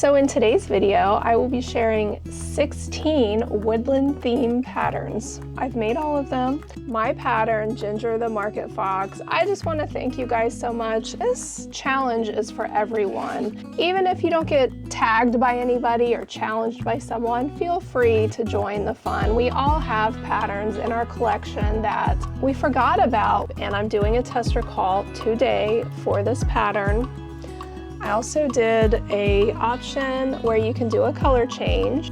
So in today's video, I will be sharing 16 woodland theme patterns. I've made all of them. My pattern, Ginger the Market Fox, I just want to thank you guys so much. This challenge is for everyone. Even if you don't get tagged by anybody or challenged by someone, feel free to join the fun. We all have patterns in our collection that we forgot about, and I'm doing a tester call today for this pattern. I also did an option where you can do a color change.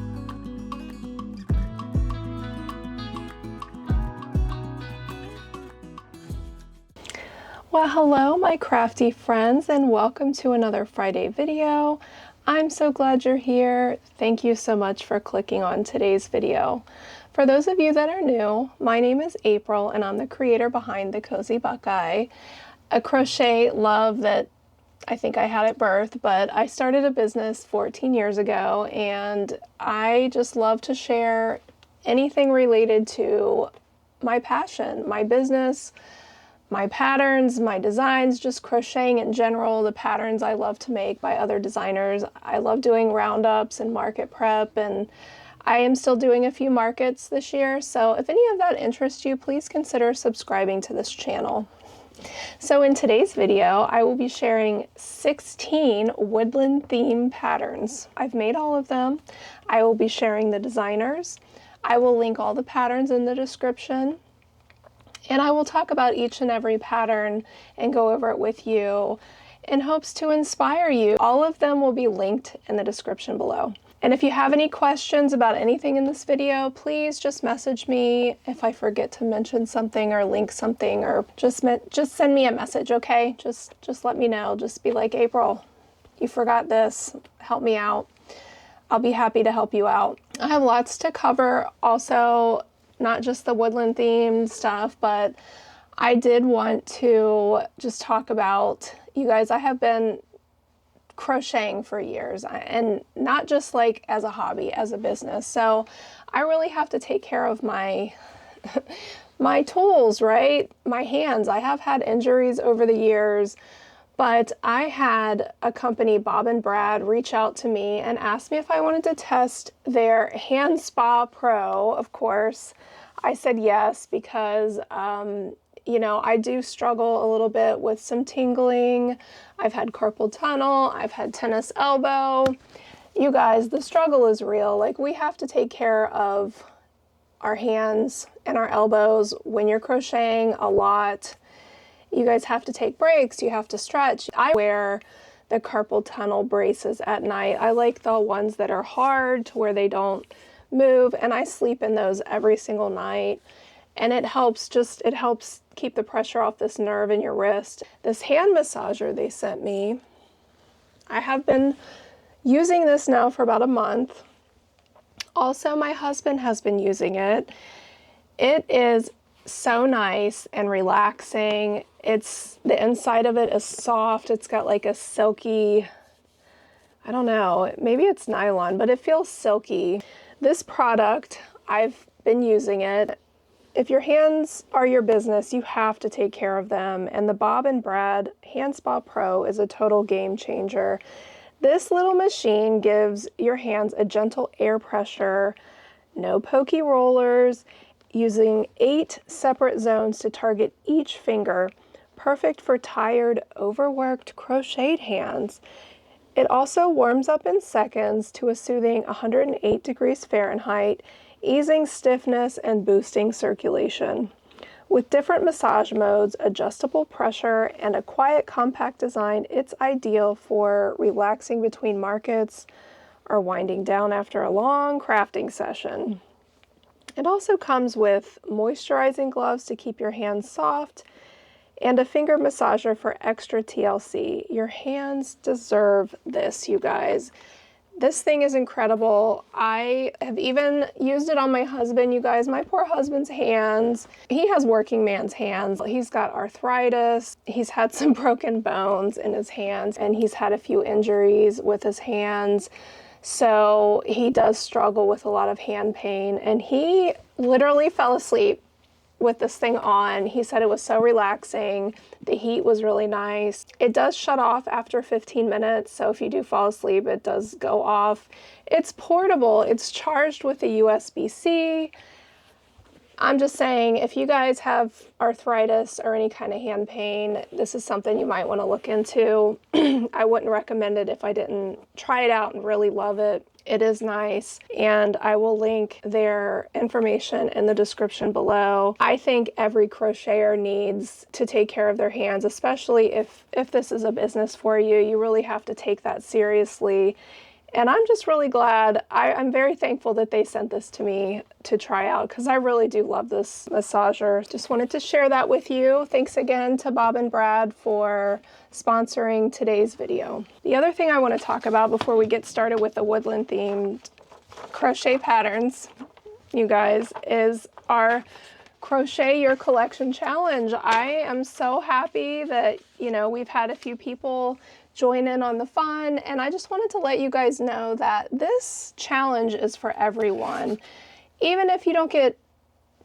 Well, hello my crafty friends, and welcome to another Friday video. I'm so glad you're here. Thank you so much for clicking on today's video. For those of you that are new, my name is April and I'm the creator behind the Cozy Buckeye, a crochet love that I think I had at birth, but I started a business 14 years ago and I just love to share anything related to my passion, my business, my patterns, my designs, just crocheting in general, the patterns I love to make by other designers. I love doing roundups and market prep, and I am still doing a few markets this year. So if any of that interests you, please consider subscribing to this channel. So in today's video, I will be sharing 16 woodland theme patterns. I've made all of them. I will be sharing the designers. I will link all the patterns in the description. And I will talk about each and every pattern and go over it with you in hopes to inspire you. All of them will be linked in the description below. And if you have any questions about anything in this video, please just message me if I forget to mention something or link something, or just send me a message, okay? Just let me know. Just be like, April, you forgot this, help me out. I'll be happy to help you out. I have lots to cover also, not just the woodland themed stuff, but I did want to just talk about, you guys, I have been crocheting for years, and not just like as a hobby, as a business. So I really have to take care of my my tools, right? My hands. I have had injuries over the years, but I had a company, Bob and Brad, reach out to me and ask me if I wanted to test their HandSpa Pro. Of course, I said yes, because you know, I do struggle a little bit with some tingling. I've had carpal tunnel, I've had tennis elbow. You guys, the struggle is real. Like, we have to take care of our hands and our elbows when you're crocheting a lot. You guys have to take breaks, you have to stretch. I wear the carpal tunnel braces at night. I like the ones that are hard to where they don't move, and I sleep in those every single night. And it helps keep the pressure off this nerve in your wrist. This hand massager they sent me, I have been using this now for about a month. Also, my husband has been using it. It is so nice and relaxing. The inside of it is soft. It's got like a silky, I don't know, maybe it's nylon, but it feels silky. This product, I've been using it. If your hands are your business, you have to take care of them. And the Bob and Brad HandSpa Pro is a total game changer. This little machine gives your hands a gentle air pressure, no pokey rollers, using 8 separate zones to target each finger, perfect for tired, overworked, crocheted hands. It also warms up in seconds to a soothing 108 degrees Fahrenheit, easing stiffness and boosting circulation. With different massage modes, adjustable pressure, and a quiet, compact design, it's ideal for relaxing between markets or winding down after a long crafting session. It also comes with moisturizing gloves to keep your hands soft and a finger massager for extra TLC. Your hands deserve this, you guys. This thing is incredible. I have even used it on my husband, you guys. My poor husband's hands. He has working man's hands. He's got arthritis. He's had some broken bones in his hands, and he's had a few injuries with his hands. So he does struggle with a lot of hand pain, and he literally fell asleep with this thing on. He said it was so relaxing. The heat was really nice. It does shut off after 15 minutes, so if you do fall asleep, it does go off. It's portable. It's charged with a USB-C. I'm just saying, if you guys have arthritis or any kind of hand pain, this is something you might want to look into. I wouldn't recommend it if I didn't try it out and really love it. It is nice, and I will link their information in the description below. I think every crocheter needs to take care of their hands, especially if this is a business for you. You really have to take that seriously. And I'm just really glad. I'm very thankful that they sent this to me to try out, because I really do love this massager. Just wanted to share that with you. Thanks again to Bob and Brad for sponsoring today's video. The other thing I want to talk about before we get started with the woodland themed crochet patterns, you guys, is our Crochet Your Collection challenge. I am so happy that, you know, we've had a few people join in on the fun, and I just wanted to let you guys know that this challenge is for everyone. Even if you don't get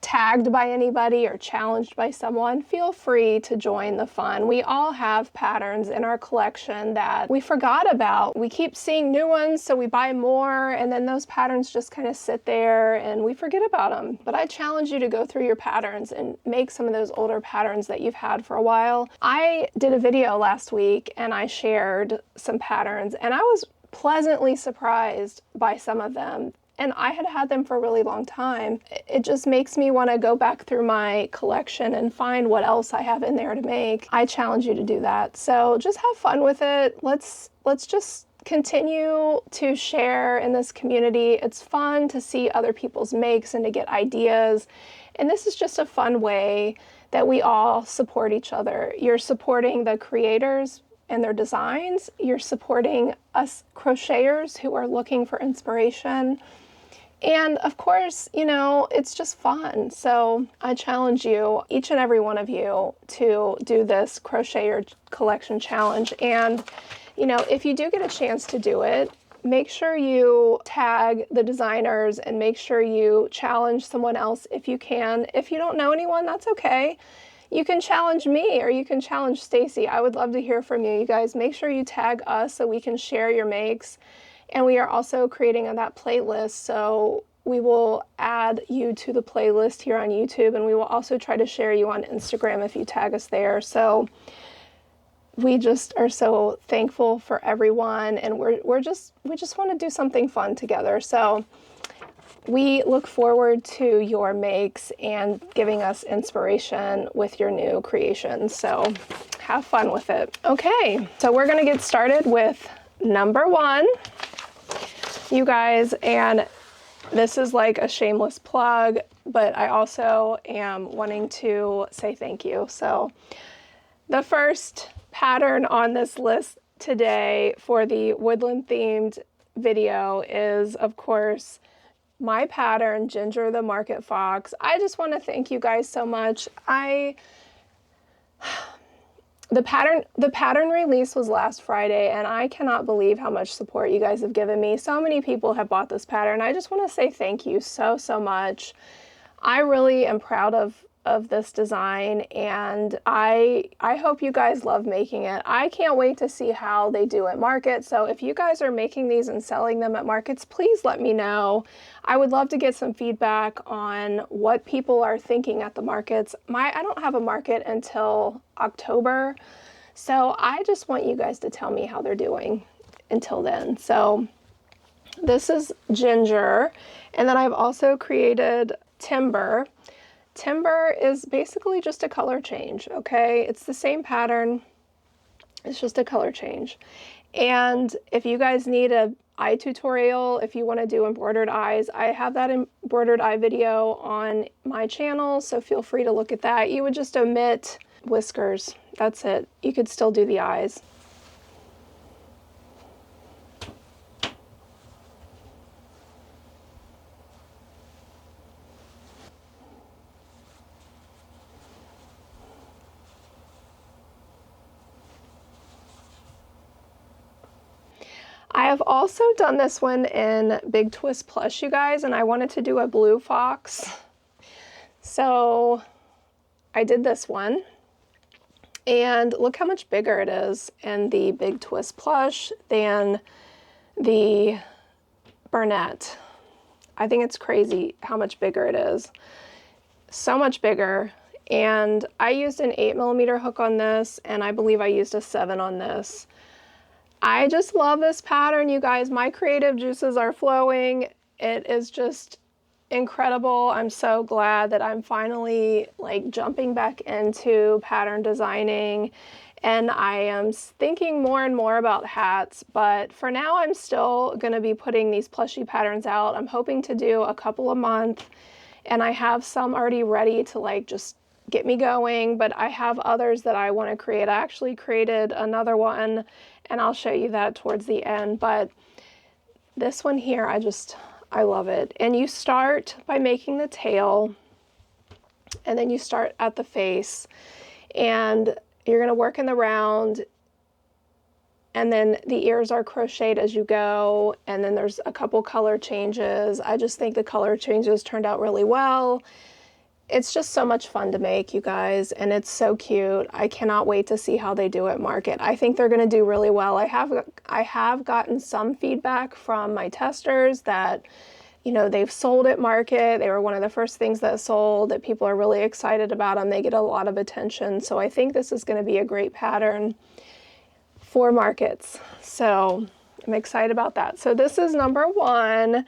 tagged by anybody or challenged by someone, feel free to join the fun. We all have patterns in our collection that we forgot about. We keep seeing new ones, so we buy more, and then those patterns just kind of sit there and we forget about them. But I challenge you to go through your patterns and make some of those older patterns that you've had for a while. I did a video last week and I shared some patterns, and I was pleasantly surprised by some of them. And I had had them for a really long time. It just makes me want to go back through my collection and find what else I have in there to make. I challenge you to do that. So just have fun with it. Let's just continue to share in this community. It's fun to see other people's makes and to get ideas. And this is just a fun way that we all support each other. You're supporting the creators and their designs. You're supporting us crocheters who are looking for inspiration. And of course, you know, it's just fun. So I challenge you, each and every one of you, to do this Crochet Your Collection challenge. And, you know, if you do get a chance to do it, make sure you tag the designers and make sure you challenge someone else if you can. If you don't know anyone, that's okay. You can challenge me or you can challenge Stacy. I would love to hear from you. You guys, make sure you tag us so we can share your makes. And we are also creating that playlist, so we will add you to the playlist here on YouTube, and we will also try to share you on Instagram if you tag us there. So we just are so thankful for everyone, and we just want to do something fun together. So we look forward to your makes and giving us inspiration with your new creations. So have fun with it. Okay, so we're gonna get started with number 1, you guys, and this is like a shameless plug, but I also am wanting to say thank you. So the first pattern on this list today for the woodland themed video is, of course, my pattern, Ginger the Market Fox. I just want to thank you guys so much. The pattern release was last Friday, and I cannot believe how much support you guys have given me. So many people have bought this pattern. I just want to say thank you so much. I really am proud of this design, and I hope you guys love making it. I can't wait to see how they do at market. So if you guys are making these and selling them at markets, please let me know. I would love to get some feedback on what people are thinking at the markets. I don't have a market until October, so I just want you guys to tell me how they're doing until then. So this is Ginger, and then I've also created Timber. Timber is basically just a color change, okay? It's the same pattern, it's just a color change. And if you guys need a eye tutorial, if you want to do embroidered eyes, I have that embroidered eye video on my channel, so feel free to look at that. You would just omit whiskers, that's it. You could still do the eyes. I have also done this one in Big Twist Plus, you guys, and I wanted to do a blue fox. So I did this one, and look how much bigger it is in the big twist plush than the Burnett. I think it's crazy how much bigger it is. So much bigger. And I used an 8mm hook on this, and I believe I used a 7 on this. I just love this pattern, you guys. My creative juices are flowing. It is just incredible. I'm so glad that I'm finally like jumping back into pattern designing, and I am thinking more and more about hats, but for now I'm still going to be putting these plushy patterns out. I'm hoping to do a couple a month, and I have some already ready to like just get me going, but I have others that I want to create. I actually created another one, and I'll show you that towards the end, but this one here, I love it. And you start by making the tail, and then you start at the face, and you're going to work in the round, and then the ears are crocheted as you go, and then there's a couple color changes. I just think the color changes turned out really well. It's just so much fun to make, you guys, and it's so cute. I cannot wait to see how they do at market. I think they're going to do really well. I have gotten some feedback from my testers that, you know, they've sold at market. They were one of the first things that sold, that people are really excited about them. They get a lot of attention. So I think this is going to be a great pattern for markets. So I'm excited about that. So this is number 1.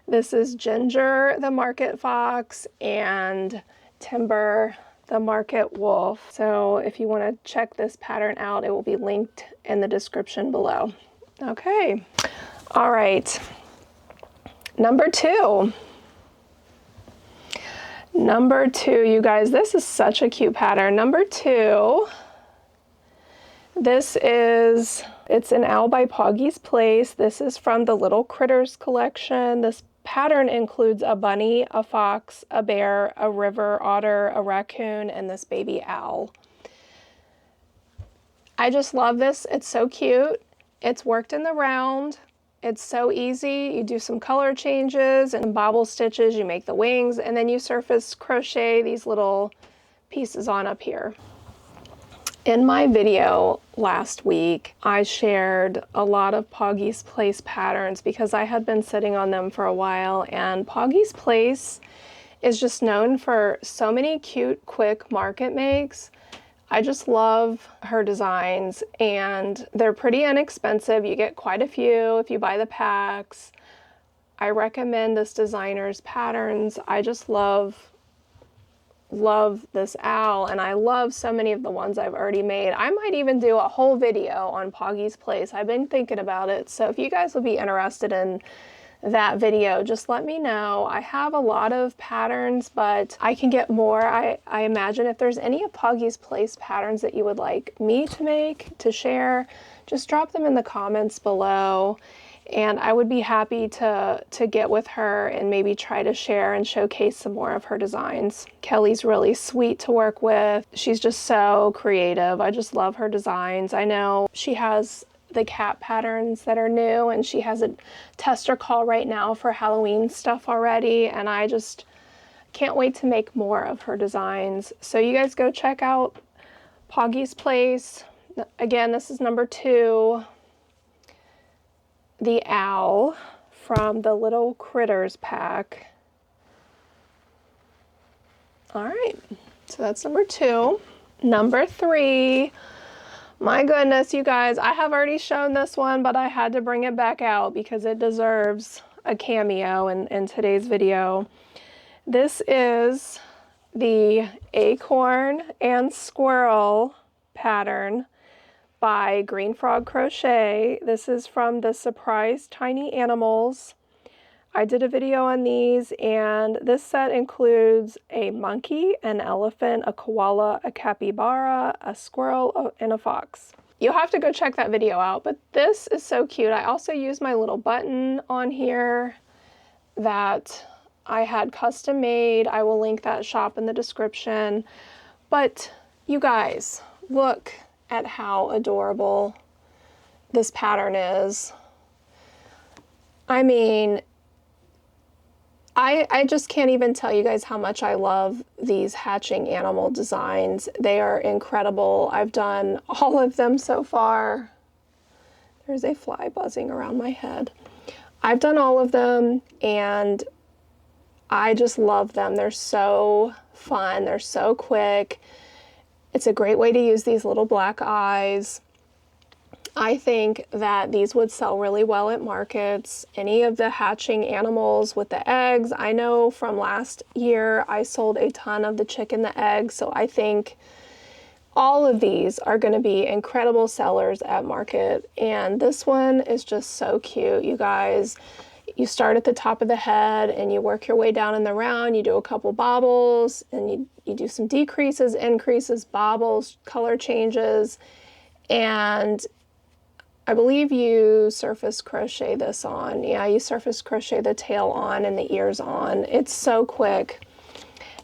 This is Ginger the Market Fox and Timber the Market Wolf. So if you want to check this pattern out, it will be linked in the description below. Okay. All right. Number 2. Number 2, you guys, this is such a cute pattern. Number 2, it's an owl by Poggy's Place. This is from the Little Critters collection. This pattern includes a bunny, a fox, a bear, a river otter, a raccoon, and this baby owl. I just love this. It's so cute. It's worked in the round. It's so easy. You do some color changes and bobble stitches, you make the wings, and then you surface crochet these little pieces on up here. In my video last week, I shared a lot of Poggy's Place patterns because I had been sitting on them for a while, and Poggy's Place is just known for so many cute, quick market makes. I just love her designs, and they're pretty inexpensive. You get quite a few if you buy the packs. I recommend this designer's patterns. I just love this owl, and I love so many of the ones I've already made. I might even do a whole video on Poggy's Place. I've been thinking about it, so if you guys would be interested in that video, just let me know. I have a lot of patterns, but I can get more. I imagine if there's any of Poggy's Place patterns that you would like me to make, to share, just drop them in the comments below, and I would be happy to get with her and maybe try to share and showcase some more of her designs. Kelly's really sweet to work with. She's just so creative. I just love her designs. I know she has the cat patterns that are new, and she has a tester call right now for Halloween stuff already, and I just can't wait to make more of her designs. So you guys go check out Poggy's Place. Again, this is number 2, the owl from the Little Critters pack. All right, so that's number 2. Number 3, my goodness, you guys, I have already shown this one, but I had to bring it back out because it deserves a cameo in today's video. This is the Acorn and Squirrel pattern by Green Frog Crochet. This is from the Surprise Tiny Animals. I did a video on these, and this set includes a monkey, an elephant, a koala, a capybara, a squirrel, and a fox. You'll have to go check that video out, but this is so cute. I also used my little button on here that I had custom made. I will link that shop in the description. But you guys, look at how adorable this pattern is. I mean, I just can't even tell you guys how much I love these hatching animal designs. They are incredible. I've done all of them so far. There's a fly buzzing around my head. I've done all of them and I just love them. They're so fun. They're so quick. It's a great way to use these little black eyes. I think that these would sell really well at markets. Any of the hatching animals with the eggs. I know from last year I sold a ton of the chicken, the eggs, so I think all of these are going to be incredible sellers at market. And this one is just so cute, you guys. You start at the top of the head and you work your way down in the round. You do a couple bobbles and you do some decreases, increases, bobbles, color changes, and I believe you surface crochet this on. Yeah, you surface crochet the tail on and the ears on. It's so quick.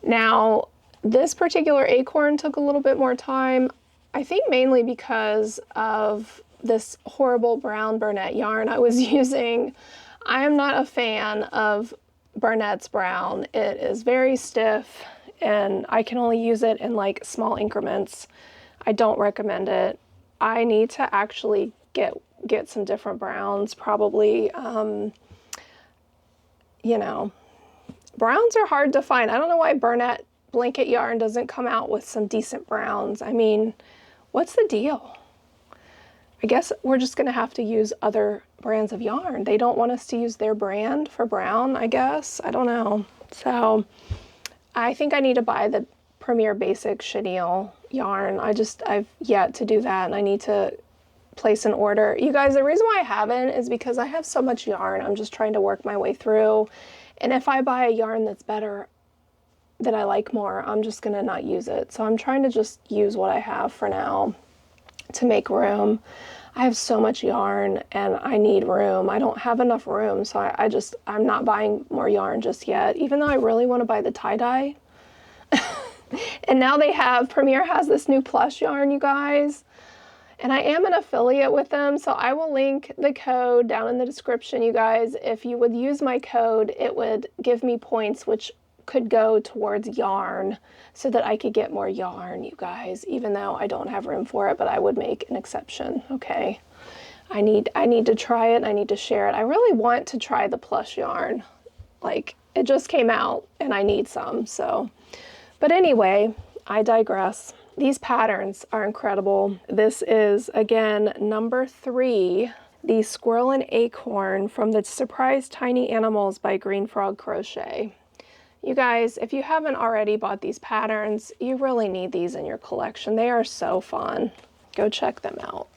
Now, this particular acorn took a little bit more time, I think mainly because of this horrible brown Burnett yarn I was using. I am not a fan of Burnett's brown. It is very stiff and I can only use it in like small increments. I don't recommend it. I need to actually get some different browns, probably. You know, browns are hard to find. I don't know why Burnett blanket yarn doesn't come out with some decent browns. I mean, what's the deal? I guess we're just gonna have to use other brands of yarn. They don't want us to use their brand for brown, I guess. I don't know. So I think I need to buy the Premier Basic chenille yarn. I've yet to do that, and I need to place an order. You guys, the reason why I haven't is because I have so much yarn. I'm just trying to work my way through. And if I buy a yarn that's better, that I like more, I'm just gonna not use it. So I'm trying to just use what I have for now to make room. I have so much yarn and I need room. I don't have enough room, so I'm not buying more yarn just yet, even though I really want to buy the tie-dye. And now Premier has this new plush yarn, you guys. And I am an affiliate with them, so I will link the code down in the description, you guys. If you would use my code, it would give me points, which could go towards yarn so that I could get more yarn, you guys, even though I don't have room for it, but I would make an exception, okay? I need to try it, and I need to share it. I really want to try the plush yarn. Like, it just came out, and I need some, so. But anyway, I digress. These patterns are incredible. This is, again, number 3, the Squirrel and Acorn from the Surprise Tiny Animals by Green Frog Crochet. You guys, if you haven't already bought these patterns, you really need these in your collection. They are so fun. Go check them out.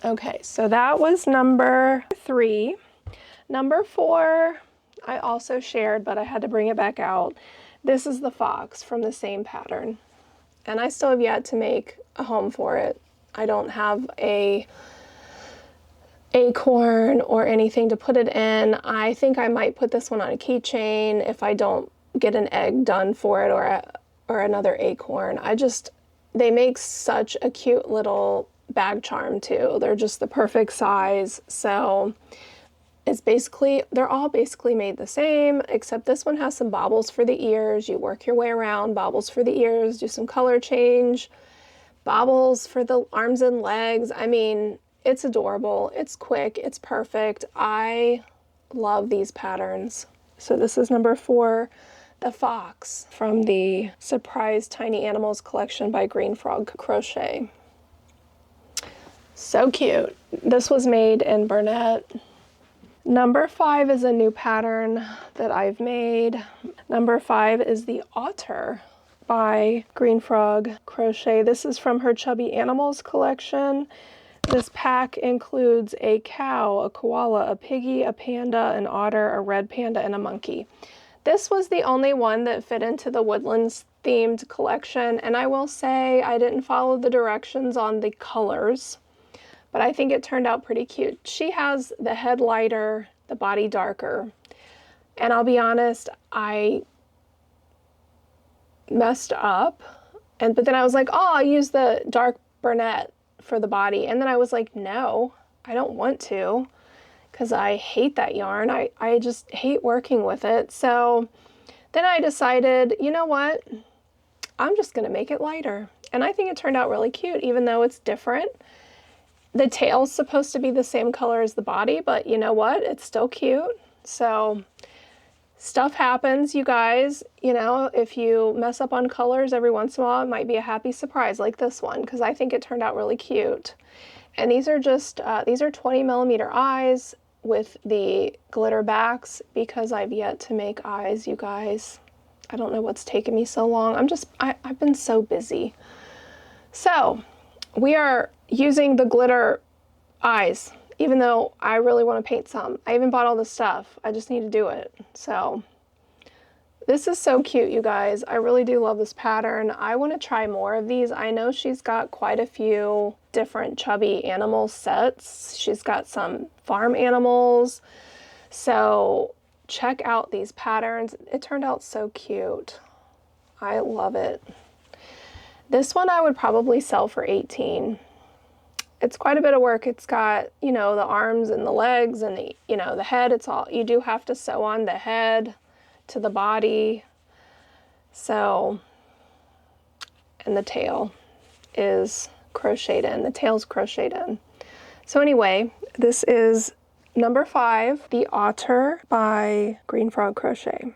Okay, so that was number 3. Number 4, I also shared, but I had to bring it back out. This is the fox from the same pattern. And I still have yet to make a home for it. I don't have a acorn or anything to put it in. I think I might put this one on a keychain if I don't get an egg done for it or another acorn. They make such a cute little bag charm too. They're just the perfect size. So they're all basically made the same, except this one has some bobbles for the ears. You work your way around, bobbles for the ears, do some color change, bobbles for the arms and legs. I mean, it's adorable, it's quick, it's perfect. I love these patterns. So this is number 4, the fox from the Surprise Tiny Animals collection by Green Frog Crochet. So cute. This was made in Burnett. Number 5 is a new pattern that I've made. Number 5 is the Otter by Green Frog Crochet. This is from her Chubby Animals collection. This pack includes a cow, a koala, a piggy, a panda, an otter, a red panda, and a monkey. This was the only one that fit into the Woodlands themed collection, and I will say I didn't follow the directions on the colors, but I think it turned out pretty cute. She has the head lighter, the body darker, and I'll be honest, I messed up, but then I was like, oh, I'll use the dark Burnett for the body, and then I was like, no, I don't want to, because I hate that yarn. I just hate working with it. So then I decided, you know what? I'm just going to make it lighter. And I think it turned out really cute, even though it's different. The tail's supposed to be the same color as the body, but you know what? It's still cute. So stuff happens, you guys. You know, if you mess up on colors every once in a while, it might be a happy surprise like this one, because I think it turned out really cute. And these are just, these are 20mm eyes with the glitter backs, because I've yet to make eyes, you guys. I don't know what's taken me so long. I've been so busy. So we are using the glitter eyes, even though I really want to paint some. I even bought all the stuff. I just need to do it. So this is so cute, you guys. I really do love this pattern. I want to try more of these. I know she's got quite a few different chubby animal sets. She's got some farm animals. So check out these patterns. It turned out so cute. I love it. This one I would probably sell for $18. It's quite a bit of work. It's got, you know, the arms and the legs and the, you know, the head. It's all, you do have to sew on the head to the body. So, and the tail is crocheted in. The tail's crocheted in. So anyway, this is number 5, the Otter by Green Frog Crochet.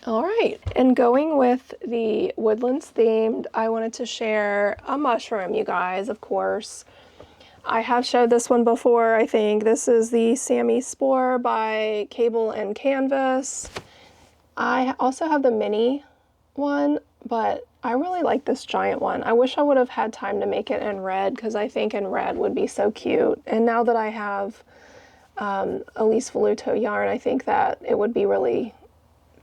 All right, and going with the Woodlands themed, I wanted to share a mushroom, you guys, of course. I have showed this one before, I think. This is the Sammy Spore by Cable and Canvas. I also have the mini one, but I really like this giant one. I wish I would have had time to make it in red, because I think in red would be so cute. And now that I have Elise Voluto yarn, I think that it would be really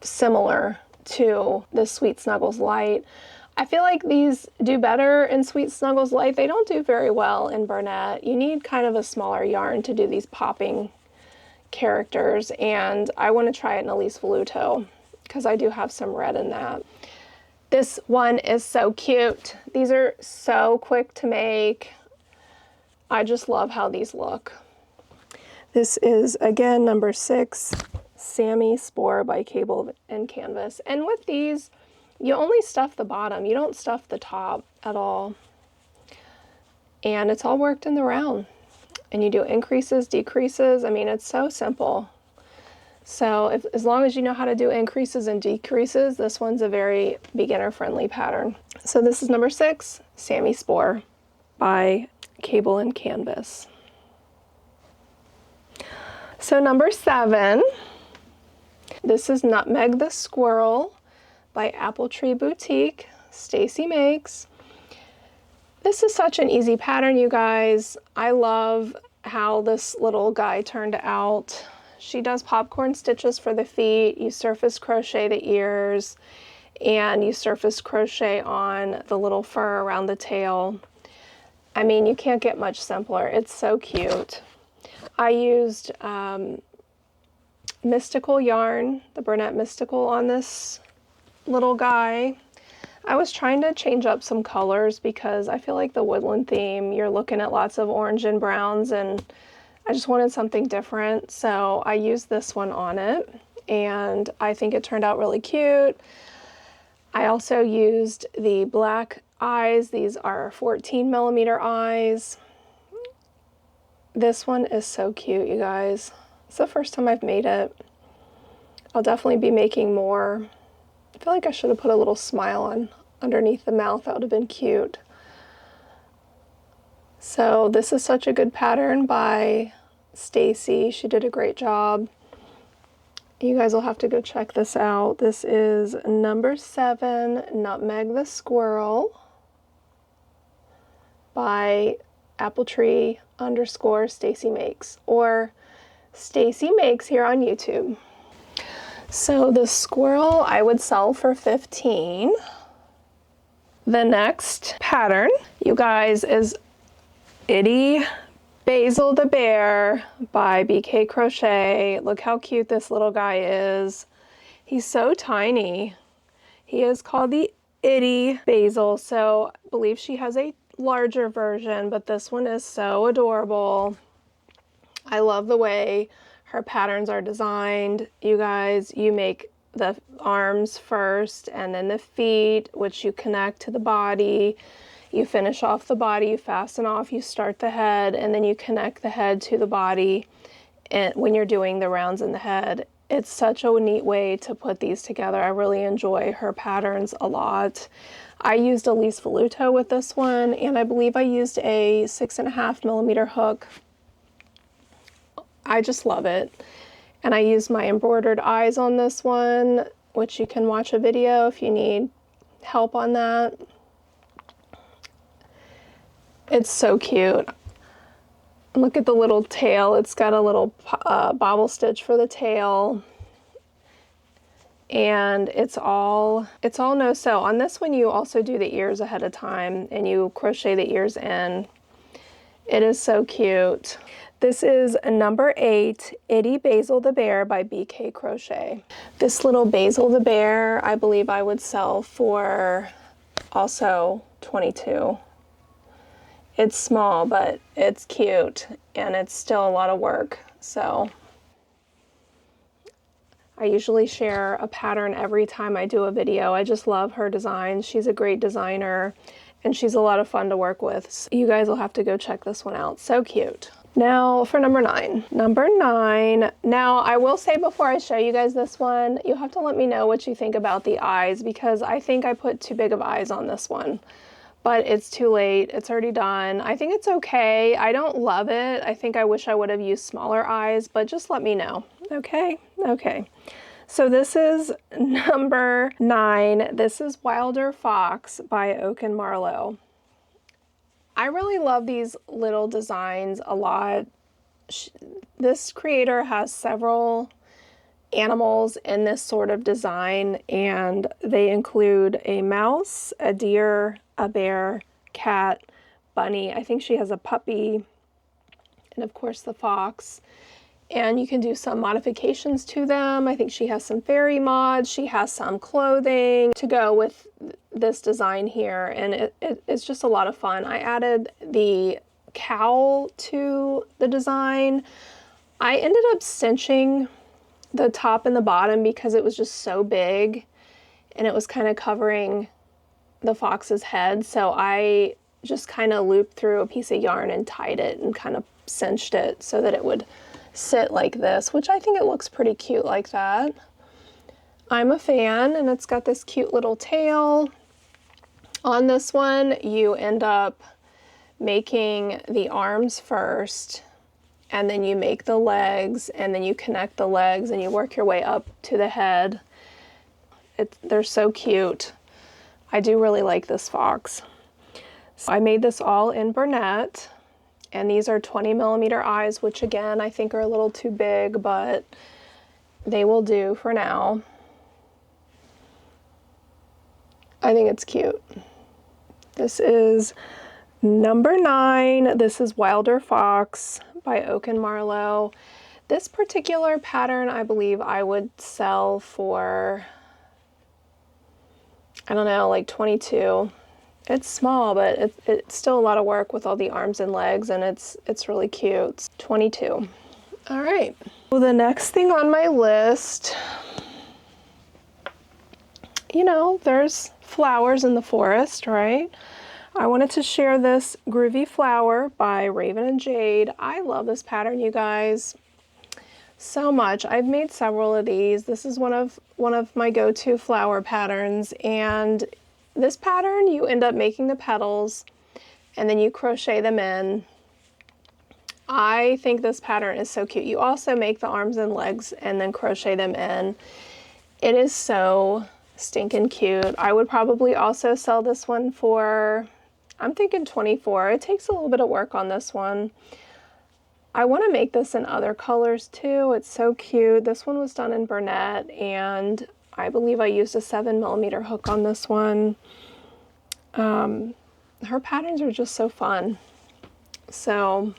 similar to the Sweet Snuggles Light. I feel like these do better in Sweet Snuggles Light. They don't do very well in Bernat. You need kind of a smaller yarn to do these popping characters, and I want to try it in Elise Voluto because I do have some red in that. This one is so cute. These are so quick to make. I just love how these look. This is, again, number 6, Sammy Spore by Cable and Canvas. And with these, you only stuff the bottom. You don't stuff the top at all. And it's all worked in the round. And you do increases, decreases. I mean, it's so simple. So as long as you know how to do increases and decreases, this one's a very beginner-friendly pattern. So this is number 6, Sammy Spore by Cable and Canvas. So number 7, this is Nutmeg the Squirrel by Apple Tree Boutique, Stacy Makes. This is such an easy pattern, you guys. I love how this little guy turned out. She does popcorn stitches for the feet, you surface crochet the ears, and you surface crochet on the little fur around the tail. I mean, you can't get much simpler. It's so cute. I used Mystical yarn, the Bernat Mystical, on this little guy. I was trying to change up some colors because I feel like the woodland theme, you're looking at lots of orange and browns, and I just wanted something different. So I used this one on it, and I think it turned out really cute. I also used the black eyes. These are 14mm eyes. This one is so cute, you guys. It's the first time I've made it. I'll definitely be making more. I feel like I should have put a little smile on underneath the mouth. That would have been cute. So this is such a good pattern by Stacy. She did a great job. You guys will have to go check this out. This is number 7, Nutmeg the Squirrel by Appletree_Stacy Makes, or Stacy Makes here on YouTube. So the squirrel I would sell for $15. The next pattern, you guys, is Itty, Basil the Bear by BK Crochet. Look how cute this little guy is. He's so tiny. He is called the Itty Basil, so I believe she has a larger version, but this one is so adorable. I love the way her patterns are designed. You guys, you make the arms first and then the feet, which you connect to the body. You finish off the body, you fasten off, you start the head, and then you connect the head to the body and when you're doing the rounds in the head. It's such a neat way to put these together. I really enjoy her patterns a lot. I used a Elise Voluto with this one, and I believe I used a 6.5mm hook. I just love it. And I used my embroidered eyes on this one, which you can watch a video if you need help on that. It's so cute. Look at the little tail. It's got a little bobble stitch for the tail. And it's all no sew. On this one, you also do the ears ahead of time and you crochet the ears in. It is so cute. This is number 8, Itty Basil the Bear by BK Crochet. This little Basil the Bear, I believe I would sell for also $22. It's small, but it's cute, and it's still a lot of work. So I usually share a pattern every time I do a video. I just love her designs. She's a great designer, and she's a lot of fun to work with. So you guys will have to go check this one out. So cute. Now for number 9. Number 9. Now I will say before I show you guys this one, you'll have to let me know what you think about the eyes, because I think I put too big of eyes on this one. But it's too late. It's already done. I think it's okay. I don't love it. I think I wish I would have used smaller eyes, but just let me know. Okay? Okay. So this is number 9. This is Wilder Fox by Oak and Marlowe. I really love these little designs a lot. This creator has several animals in this sort of design, and they include a mouse, a deer, a bear, cat, bunny. I think she has a puppy, and of course the fox. And you can do some modifications to them. I think she has some fairy mods. She has some clothing to go with this design here, and it's just a lot of fun. I added the cowl to the design. I ended up cinching the top and the bottom because it was just so big and it was kind of covering the fox's head. So I just kind of looped through a piece of yarn and tied it and kind of cinched it so that it would sit like this, which I think it looks pretty cute like that. I'm a fan, and it's got this cute little tail. On this one, you end up making the arms first, and then you make the legs, and then you connect the legs, and you work your way up to the head. They're so cute. I do really like this fox. So I made this all in Burnett, and these are 20mm eyes, which again, I think are a little too big, but they will do for now. I think it's cute. This is number 9. This is Wilder Fox by Oak and Marlowe. This particular pattern, I believe I would sell for, I don't know, like 22. It's small, but it's still a lot of work with all the arms and legs, and it's really cute. It's 22. All right. Well, the next thing on my list, you know, there's flowers in the forest, right? I wanted to share this Groovy Flower by Raven and Jade. I love this pattern, you guys, so much. I've made several of these. This is one of my go-to flower patterns, and this pattern, you end up making the petals and then you crochet them in. I think this pattern is so cute. You also make the arms and legs and then crochet them in. It is so stinking cute. I would probably also sell this one for, I'm thinking 24. It takes a little bit of work on this one. I want to make this in other colors too. It's so cute. This one was done in Burnett, and I believe I used a 7mm hook on this one. Her patterns are just so fun. So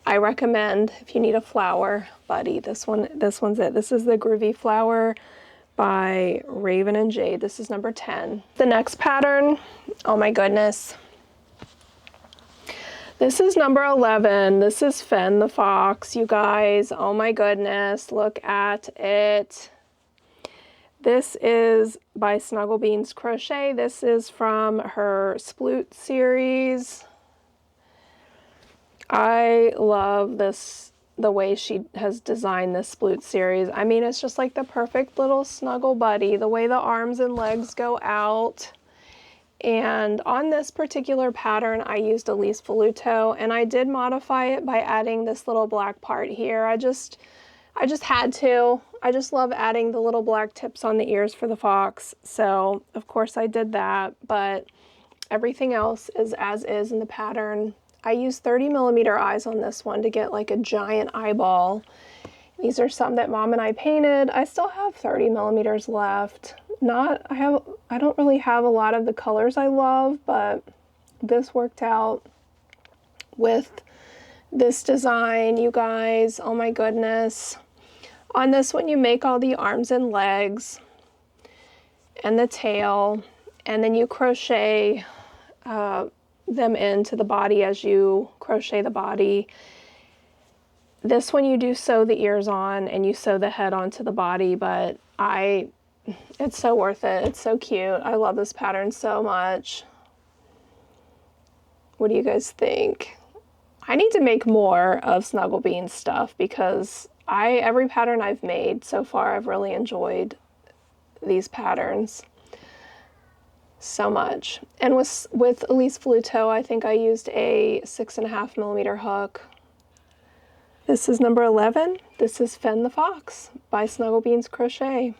I recommend, if you need a flower buddy, this one's it. This is the Groovy Flower by Raven and Jade. This is number 10. The next pattern, oh my goodness. This is number 11. This is Fen the Fox, you guys. Oh my goodness, look at it. This is by Snuggle Crochet. This is from her Sploot series. I love this, the way she has designed this Sploot series. I mean, it's just like the perfect little snuggle buddy, the way the arms and legs go out. And on this particular pattern, I used Elise Voluto, and I did modify it by adding this little black part here. I just had to. I just love adding the little black tips on the ears for the fox. So of course I did that, but everything else is as is in the pattern. I used 30mm eyes on this one to get like a giant eyeball. These are some that Mom and I painted. I still have 30mm left. I don't really have a lot of the colors I love, but this worked out with this design, you guys. Oh my goodness. On this one, you make all the arms and legs and the tail, and then you crochet them into the body as you crochet the body. This one you do sew the ears on and you sew the head onto the body, but it's so worth it. It's so cute. I love this pattern so much. What do you guys think? I need to make more of Snuggle Beans stuff because every pattern I've made so far, I've really enjoyed these patterns so much. And with Elise Voluto, I think I used a 6.5mm hook. This is number 11. This is Fen the Fox by Snuggle Crochet.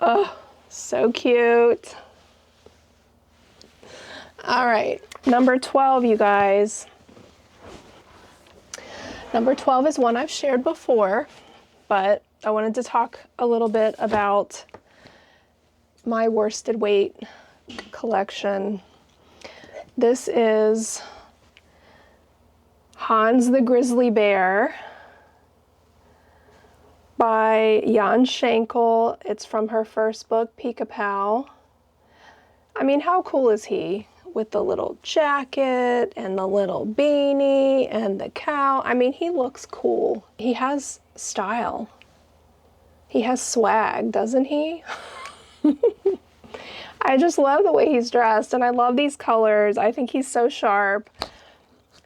Oh, so cute. All right, number 12, you guys. Number 12 is one I've shared before, but I wanted to talk a little bit about my worsted weight collection. This is Hans the Grizzly Bear by Jan Schenkel. It's from her first book, Peek-a-Pow. I mean, how cool is he? With the little jacket and the little beanie and the cow. I mean, he looks cool. He has style. He has swag, doesn't he? I just love the way he's dressed, and I love these colors. I think he's so sharp.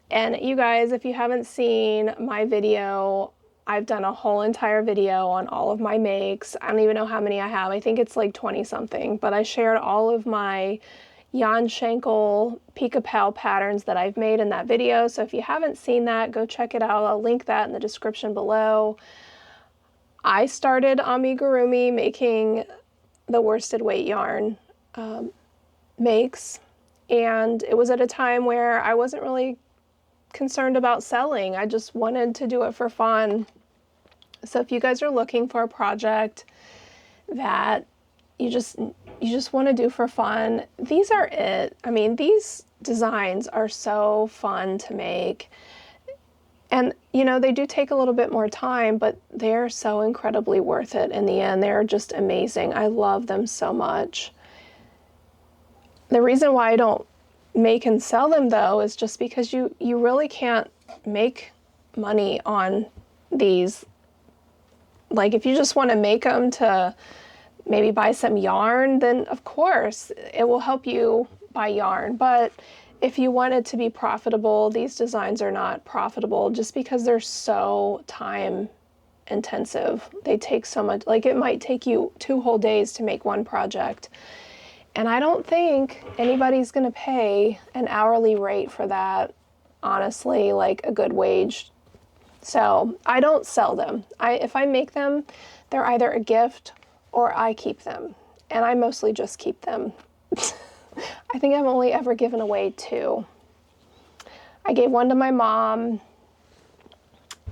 And you guys, if you haven't seen my video, I've done a whole entire video on all of my makes. I don't even know how many I have. I think it's like 20 something, but I shared all of my Jan Schenkel Peek-a-Pow patterns that I've made in that video. So if you haven't seen that, go check it out. I'll link that in the description below. I started Amigurumi making the worsted weight yarn makes, and it was at a time where I wasn't really concerned about selling. I just wanted to do it for fun. So if you guys are looking for a project that you just want to do for fun, these are it. I mean, these designs are so fun to make. And, you know, they do take a little bit more time, but they're so incredibly worth it in the end. They're just amazing. I love them so much. The reason why I don't make and sell them, though, is just because you really can't make money on these. Like, if you just want to make them to maybe buy some yarn, then of course it will help you buy yarn. But if you want it to be profitable, these designs are not profitable just because they're so time intensive. They take so much, like it might take you 2 whole days to make one project. And I don't think anybody's gonna pay an hourly rate for that, honestly, like a good wage. So I don't sell them. If I make them, they're either a gift or I keep them. And I mostly just keep them. I think I've only ever given away 2. I gave one to my mom,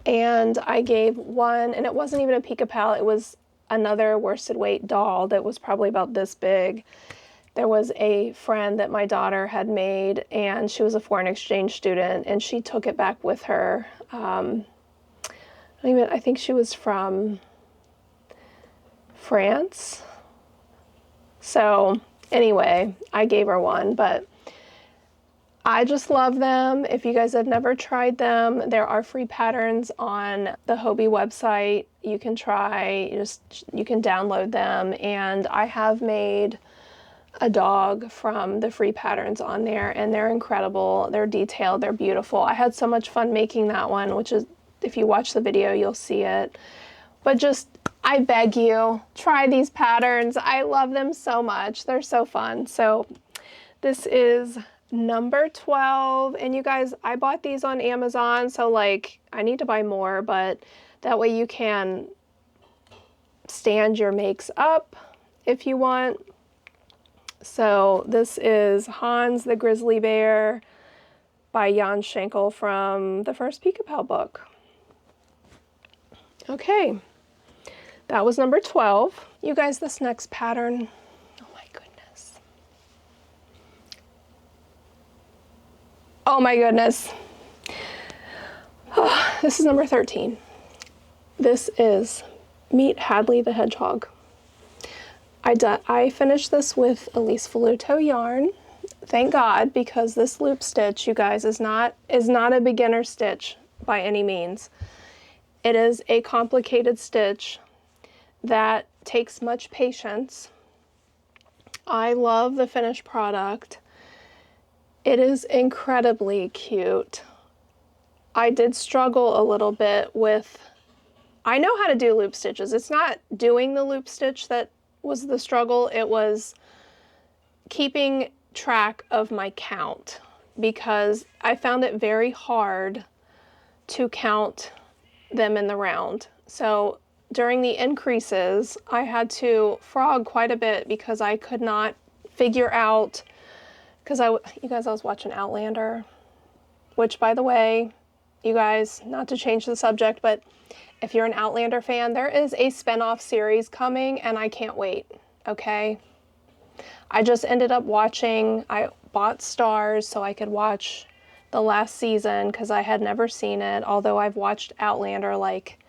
and I gave one, and it wasn't even a Peek-a-Pow, it was another worsted weight doll that was probably about this big. There was a friend that my daughter had made, and she was a foreign exchange student, and she took it back with her. I think she was from France. So anyway, I gave her one, but I just love them. If you guys have never tried them, there are free patterns on the Hobbii website. You can try, you can download them, and I have made a dog from the free patterns on there, and they're incredible. They're detailed, they're beautiful. I had so much fun making that one, which is, if you watch the video, you'll see it. But just, I beg you, try these patterns. I love them so much. They're so fun. So this is number 12, and you guys, I bought these on Amazon, so like I need to buy more, but that way you can stand your makes up if you want. So this is Hans the Grizzly Bear by Jan Schenkel from the first Peek-a-Pal book. Okay, that was number 12. You guys, this next pattern, oh my goodness. Oh my goodness. Oh, this is number 13. This is Meet Hadley the Hedgehog. I finished this with Elise Voluto yarn. Thank God, because this loop stitch, you guys, is not a beginner stitch by any means. It is a complicated stitch that takes much patience. I love the finished product. It is incredibly cute. I did struggle a little bit with, I know how to do loop stitches. It's not doing the loop stitch that was the struggle. It was keeping track of my count, because I found it very hard to count them in the round. So during the increases, I had to frog quite a bit because I could not figure out, because you guys, I was watching Outlander, which, by the way, you guys, not to change the subject, but if you're an Outlander fan, there is a spin-off series coming, and I can't wait, okay? I just ended up watching, I bought Stars so I could watch the last season, because I had never seen it, although I've watched Outlander like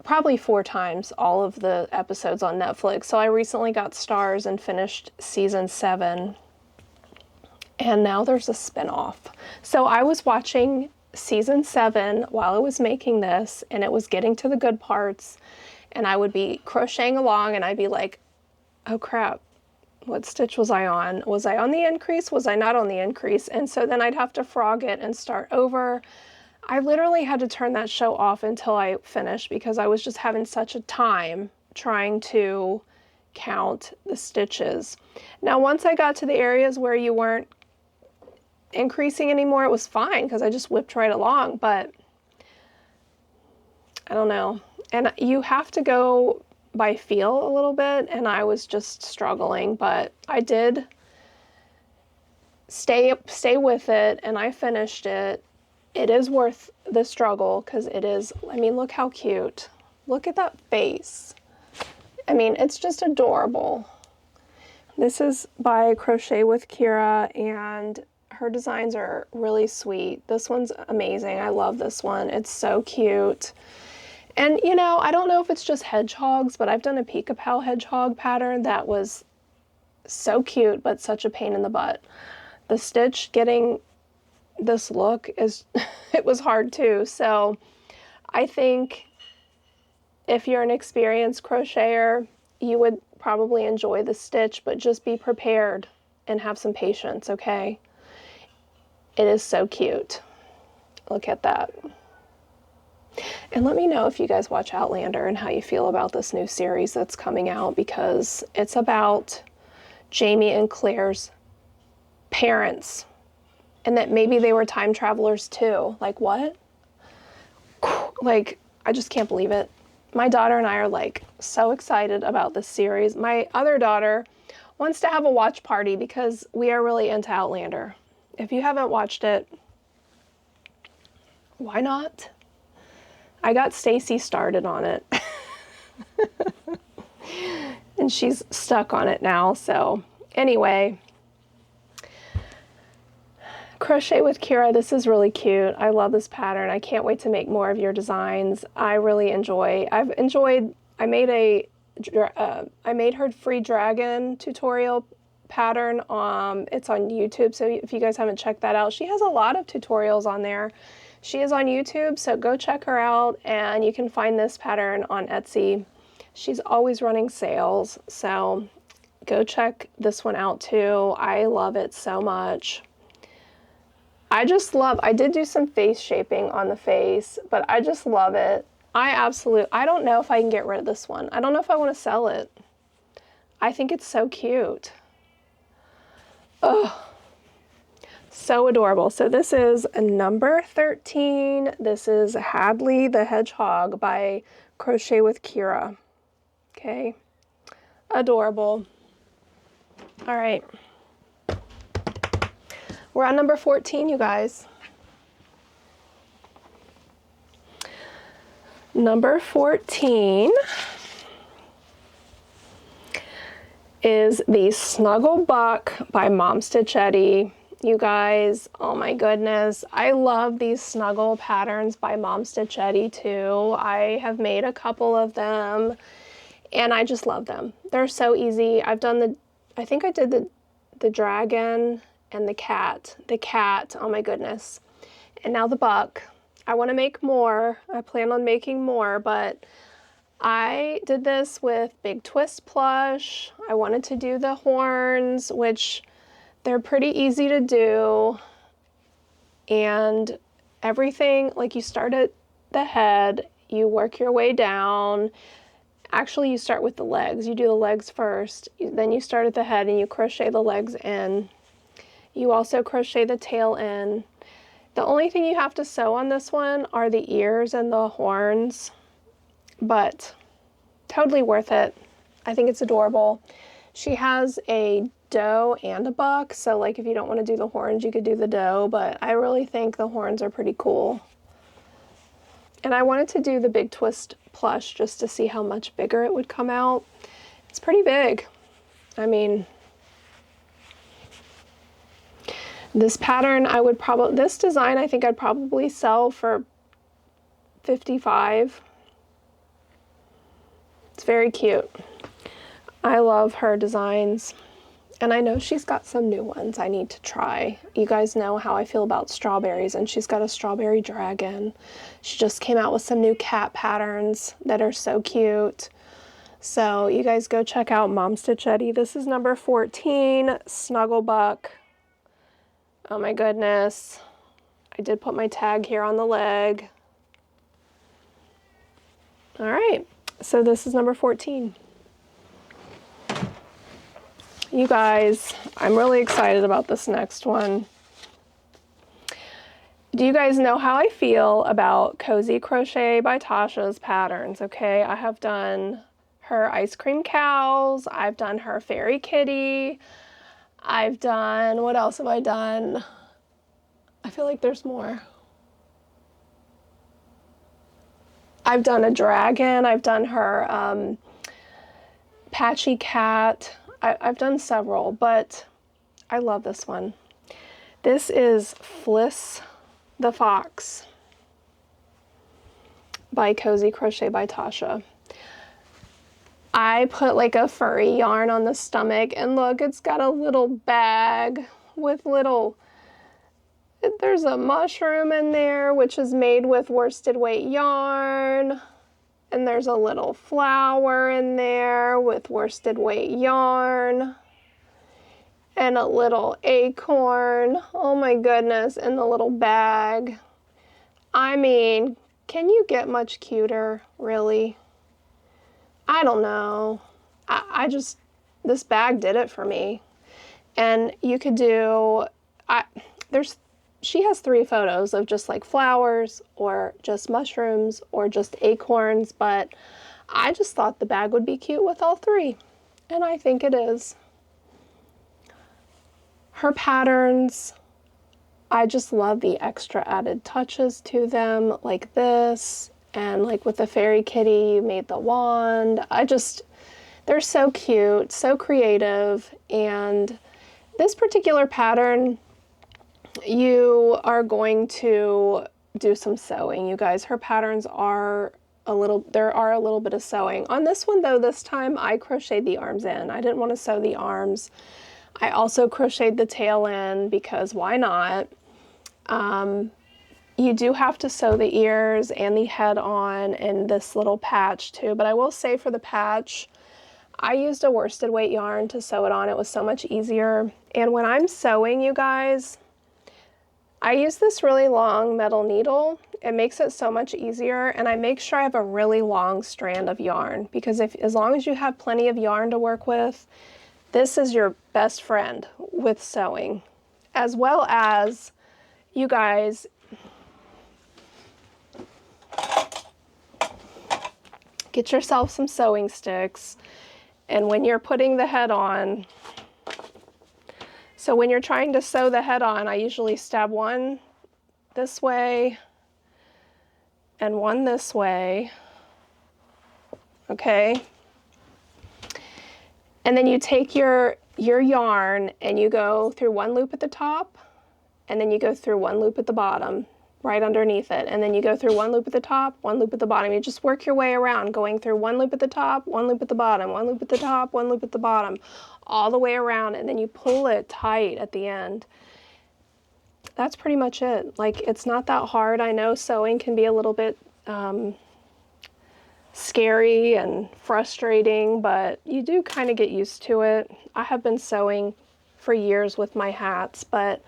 probably 4 times, all of the episodes on Netflix. So I recently got Stars and finished season 7, and now there's a spin-off. So I was watching season 7 while I was making this, and it was getting to the good parts, and I would be crocheting along and I'd be like, oh crap, what stitch was I on? Was I on the increase? Was I not on the increase? And so then I'd have to frog it and start over. I literally had to turn that show off until I finished, because I was just having such a time trying to count the stitches. Now once I got to the areas where you weren't increasing anymore, it was fine, because I just whipped right along, but I don't know. And you have to go by feel a little bit, and I was just struggling, but I did stay with it, and I finished it. It is worth the struggle, because it is, I mean, look how cute. Look at that face. I mean, it's just adorable. This is by Crochet with Kira, and her designs are really sweet. This one's amazing. I love this one. It's so cute. And you know, I don't know if it's just hedgehogs, but I've done a Peek-a-Pal hedgehog pattern that was so cute, but such a pain in the butt. The stitch getting this look is, it was hard too. So I think if you're an experienced crocheter, you would probably enjoy the stitch, but just be prepared and have some patience, okay? It is so cute. Look at that. And let me know if you guys watch Outlander and how you feel about this new series that's coming out, because it's about Jamie and Claire's parents, and that maybe they were time travelers too. Like, what? Like, I just can't believe it. My daughter and I are like so excited about this series. My other daughter wants to have a watch party because we are really into Outlander. If you haven't watched it, why not? I got Stacy started on it. And she's stuck on it now. So anyway, Crochet with Kira, this is really cute. I love this pattern. I can't wait to make more of your designs. I really enjoy, I made her free dragon tutorial pattern. It's on YouTube, so if you guys haven't checked that out, she has a lot of tutorials on there. She is on YouTube, so go check her out, and you can find this pattern on Etsy. She's always running sales, so go check this one out too. I love it so much. I did do some face shaping on the face, but I just love it. I don't know if I can get rid of this one. I don't know if I want to sell it. I think it's so cute. Oh, so adorable. So this is a number 13. This is Hadley the Hedgehog by Crochet with Kira. Okay, adorable. All right, we're on number 14, you guys. Number 14 is the Snuggle Buck by Mom Stitch Itty. You guys, oh my goodness, I love these snuggle patterns by Mom Stitch Itty too. I have made a couple of them, and I just love them. They're so easy. I think I did the dragon and the cat. The cat, oh my goodness. And now the buck. I want to make more. I plan on making more, but I did this with Big Twist plush. I wanted to do the horns, which they're pretty easy to do. And everything, like you start at the head, you work your way down. Actually, you start with the legs. You do the legs first, then you start at the head and you crochet the legs in. You also crochet the tail in. The only thing you have to sew on this one are the ears and the horns, but totally worth it. I think it's adorable. She has a doe and a buck, so like if you don't want to do the horns, you could do the doe, but I really think the horns are pretty cool. And I wanted to do the Big Twist plush just to see how much bigger it would come out. It's pretty big. I mean, this pattern, this design I think I'd probably sell for $55. It's very cute. I love her designs. And I know she's got some new ones I need to try. You guys know how I feel about strawberries, and she's got a strawberry dragon. She just came out with some new cat patterns that are so cute. So you guys go check out Mom Stitch Itty. This is number 14, Snuggle Buck. Oh my goodness. I did put my tag here on the leg. All right, so this is number 14. You guys, I'm really excited about this next one. Do you guys know how I feel about Cozy Crochet by Tasha's patterns? Okay, I have done her ice cream cows. I've done her fairy kitty. I've done, what else have I done? I feel like there's more. I've done a dragon. I've done her patchy cat. I've done several, but I love this one. This is Fliss the Fox by Cozy Crochet by Tasha. I put like a furry yarn on the stomach, and look, it's got a little bag with there's a mushroom in there, which is made with worsted weight yarn. And there's a little flower in there with worsted weight yarn. And a little acorn. Oh my goodness, in the little bag. I mean, can you get much cuter, really? I don't know. This bag did it for me. And you could do, she has 3 photos of just like flowers or just mushrooms or just acorns, but I just thought the bag would be cute with all 3. And I think it is. Her patterns, I just love the extra added touches to them, like this. And like with the fairy kitty, you made the wand. They're so cute, so creative. And this particular pattern, you are going to do some sewing, you guys. Her patterns are there are a little bit of sewing. On this one though, this time I crocheted the arms in. I didn't want to sew the arms. I also crocheted the tail end because why not? You do have to sew the ears and the head on and this little patch too, but I will say for the patch, I used a worsted weight yarn to sew it on. It was so much easier. And when I'm sewing, you guys, I use this really long metal needle. It makes it so much easier, and I make sure I have a really long strand of yarn because as long as you have plenty of yarn to work with, this is your best friend with sewing. As well as, you guys, get yourself some sewing sticks, and when you're putting the head on, so when you're trying to sew the head on, I usually stab one this way and one this way, okay? And then you take your yarn and you go through one loop at the top, and then you go through one loop at the bottom, right underneath it, and then you go through one loop at the top, one loop at the bottom. You just work your way around, going through one loop at the top, one loop at the bottom, one loop at the top, one loop at the bottom, all the way around, and then you pull it tight at the end. That's pretty much it. Like, it's not that hard. I know sewing can be a little bit scary and frustrating, but you do kind of get used to it. I have been sewing for years with my hats, but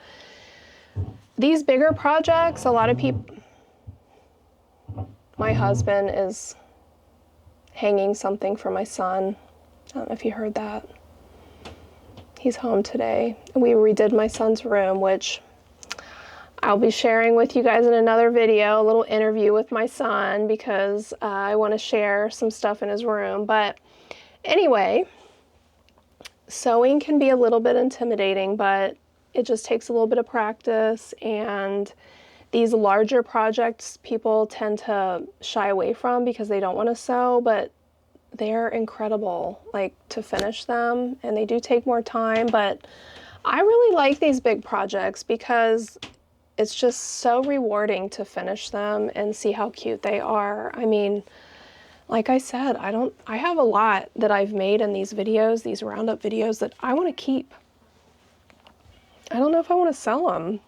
these bigger projects, a lot of people, my husband is hanging something for my son. I don't know if you heard that. He's home today. We redid my son's room, which I'll be sharing with you guys in another video, a little interview with my son, because I want to share some stuff in his room. But anyway, sewing can be a little bit intimidating, but it just takes a little bit of practice, and these larger projects people tend to shy away from because they don't want to sew, but they're incredible, like, to finish them, and they do take more time. But I really like these big projects because it's just so rewarding to finish them and see how cute they are. I mean, like I said, I have a lot that I've made in these videos, these roundup videos, that I want to keep. I don't know if I want to sell them.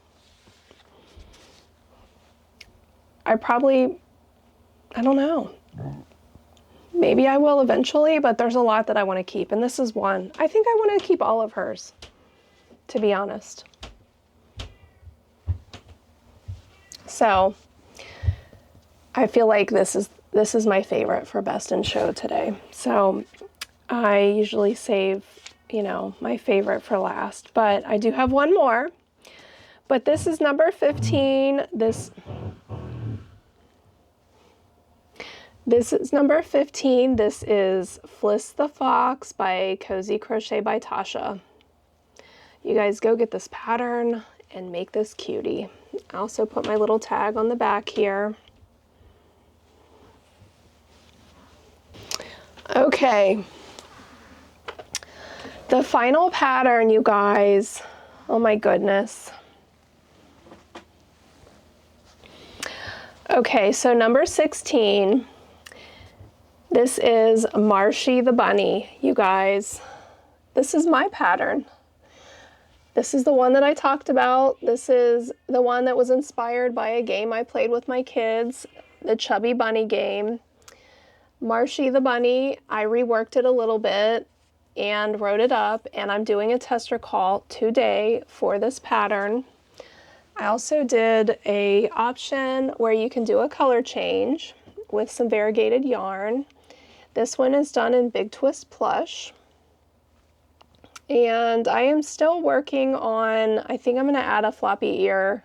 I don't know. Maybe I will eventually, but there's a lot that I want to keep, and this is one. I think I want to keep all of hers, to be honest. So I feel like this is my favorite for best in show today. So I usually save, you know, my favorite for last, but I do have one more. But this is number 15. This is number 15. This is Fliss the Fox by Cozy Crochet by Tasha. You guys go get this pattern and make this cutie. I also put my little tag on the back here. Okay. The final pattern, you guys. Oh my goodness. Okay, so number 16. This is Marshy the Bunny, you guys. This is my pattern. This is the one that I talked about. This is the one that was inspired by a game I played with my kids, the Chubby Bunny game. Marshy the Bunny, I reworked it a little bit and wrote it up, and I'm doing a tester call today for this pattern. I also did a option where you can do a color change with some variegated yarn. This one is done in Big Twist Plush. And I am still working on, I think I'm going to add a floppy ear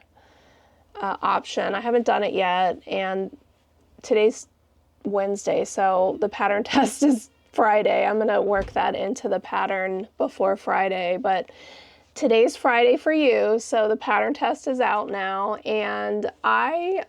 option. I haven't done it yet, and today's Wednesday, so the pattern test is Friday. I'm going to work that into the pattern before Friday, but today's Friday for you, so the pattern test is out now, and I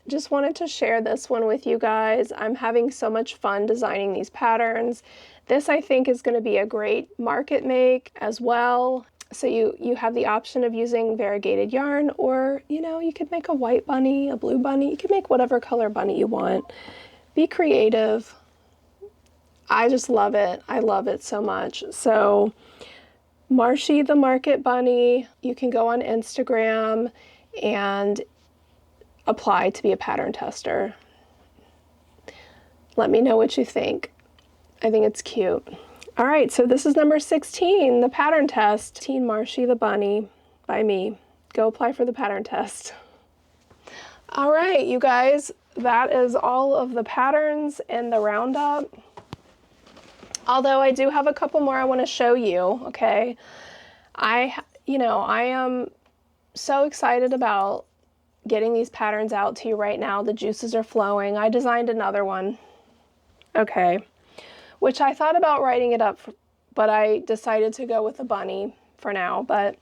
just wanted to share this one with you guys. I'm having so much fun designing these patterns. This, I think, is going to be a great market make as well. So you have the option of using variegated yarn, or, you know, you could make a white bunny, a blue bunny. You can make whatever color bunny you want. Be creative. I just love it. I love it so much. So Marshy the Market Bunny. You can go on Instagram and apply to be a pattern tester. Let me know what you think. I think it's cute. All right, so this is number 16, the pattern test. Teen Marshy the Bunny by me. Go apply for the pattern test. All right, you guys, that is all of the patterns in the roundup. Although I do have a couple more I want to show you, okay? I am so excited about getting these patterns out to you right now. The juices are flowing. I designed another one, okay, which I thought about writing it up, but I decided to go with the bunny for now. But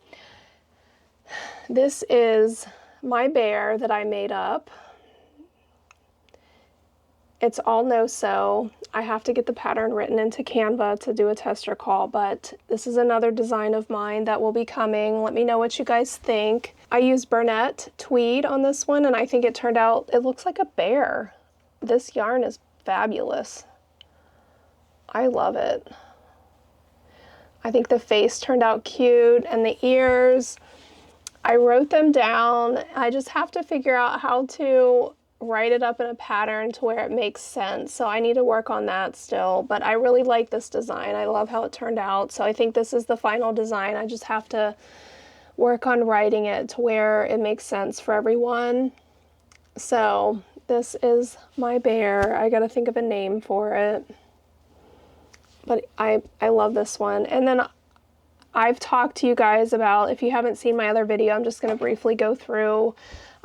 this is my bear that I made up. It's all no-sew. I have to get the pattern written into Canva to do a tester call, but this is another design of mine that will be coming. Let me know what you guys think. I used Burnett tweed on this one, and I think it turned out, it looks like a bear. This yarn is fabulous. I love it. I think the face turned out cute, and the ears, I wrote them down. I just have to figure out how to write it up in a pattern to where it makes sense. So I need to work on that still, but I really like this design. I love how it turned out. So I think this is the final design. I just have to work on writing it to where it makes sense for everyone. So this is my bear. I gotta think of a name for it. But I love this one. And then I've talked to you guys about, if you haven't seen my other video, I'm just gonna briefly go through.